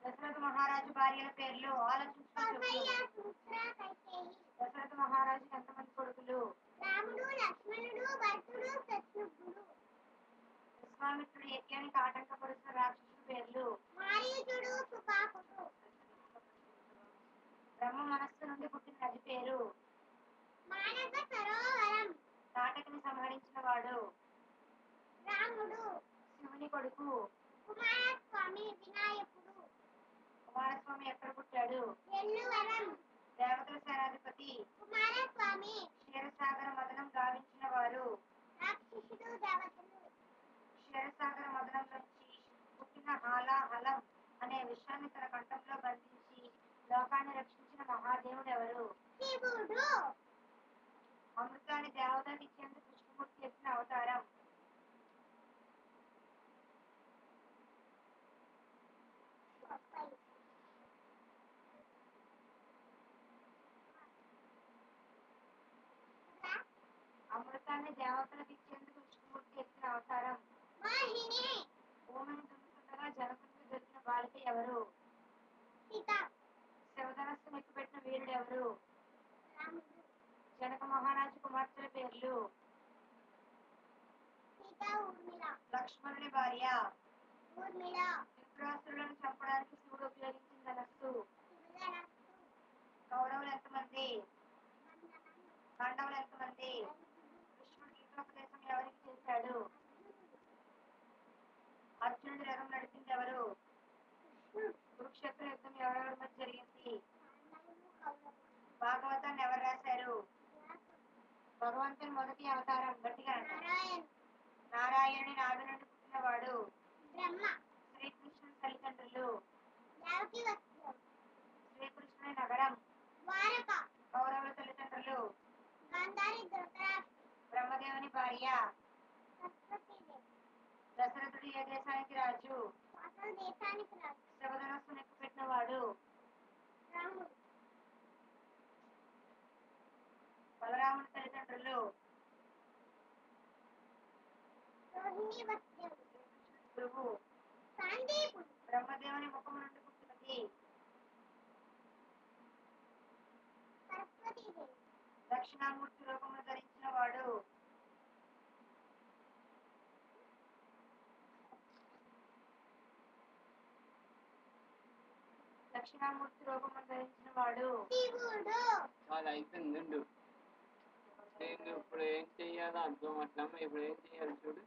దశరథ మహారాజు భార్యల పేర్లు ఆలోచించుకొని చెప్పు. దశరథ మహారాజు ఎంతమంది కొడుకులు? రాముడు, లక్ష్మణుడు, భరతుడు, శత్రుఘ్నుడు. విశ్వామిత్రుడు యజ్ఞానికి ఆటంకపరుచిన రాక్షసుల పేర్లు? మారీచుడు, సుబాహుడు. బ్రహ్మ మనస్సు నుండి పుట్టిన నది పేరు? మానస సరోవరం. తాటకిని సంహరించిన వాడు? రాముడు. శివుని కొడుకు? కుమారస్వామి వినాయకుడు. కుమారస్వామి ఎక్కడ పుట్టాడు? ఎల్లువరం. దేవతల సేనాధిపతి? కుమారస్వామి. క్షీరసాగర మదనం గావించిన వారు? రాక్షసుడు, దేవతలు. క్షీరసాగర మదనం నుంచి పుట్టిన హాలాహలం అనే విషయాన్ని తన కంఠంలో బంధించి లోకాన్ని రక్షించిన మహాదేవుడు ఎవరు? శివుడు. అమృతాన్ని దేవతలకు ఇచ్చేందుకు కృష్ణమూర్తి ఎత్తిన అవతారం? అమృతాన్ని దేవతలకు ఇచ్చేందుకు కృష్ణమూర్తి ఎత్తిన అవతారం? మోహిని. భూమిని దున్నుతుండగా జనకుడికి దొరికిన బాలిక ఎవరు? సీత. శివధనస్సు మెక్కుపెట్టిన వీరుడు ఎవరు? రాముడు. జనక మహారాజు కుమార్తెల పేర్లు? సీత, ఊర్మిళ. లక్ష్మణుని భార్య? ఊర్మిళ. త్రిపురాసురులను చంపడానికి శివుడు ఉపయోగించిన ధనస్సు? శివధనస్సు. కౌరవులు ఎంతమంది? వందనం. పాండవులు ఎంతమంది? కృష్ణుడు గీతోపదేశం ఎవరికి చేశాడు? అర్జునుడి రథం నడిపింది ఎవరు? కురుక్షేత్ర యుద్ధం ఎవరెవరి మధ్య జరిగింది? భాగవతాన్ని ఎవరు రాశారు? భగవంతుని మొదటి అవతారం గట్టిగా నారాయణుని నాభి నుండి పుట్టినవాడు? బ్రహ్మ. శ్రీకృష్ణుని తల్లిదండ్రులు? శ్రీకృష్ణుని నగరం? ద్వారక. కౌరవుల తల్లిదండ్రులు? గాంధారి, ధృతరాష్ట్ర. బ్రహ్మదేవుని భార్య? సరస్వతీదేవి. దశరథుడు ఏ దేశానికి రాజు? అసలు దేశానికి రాజు. శివధనస్సు నెక్కుపెట్టిన వాడు? రాముడు. బలరాముని తల్లిదండ్రులు? రోహిణి, వసుదేవుడు. గురువు? సాందీపుడు. బ్రహ్మదేవుని ముఖము నుండి పుట్టినది? సరస్వతీదేవి. దక్షిణామూర్తి రూపమును ధరించిన వాడు? దక్షిణామూర్తి రూపమును ధరించిన వాడు? శివుడు. చాలా అయిపోయింది. నేను ఇప్పుడు ఏం చెయ్యాలో అర్థం అట్లమ్మా. ఇప్పుడు ఏం చెయ్యాలి చూడు.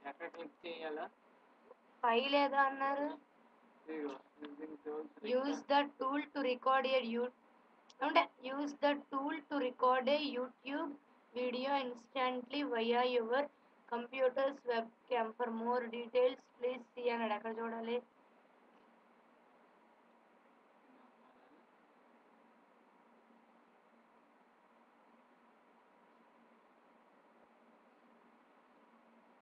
ఎక్కడ క్లిక్ చేయాలా? ఫైల్ ఏదో అన్నారు. Use the tool to record A use the tool to record a YouTube video instantly via your computer's webcam. For more details, please see అన్నాడు. ఎక్కడ చూడాలి?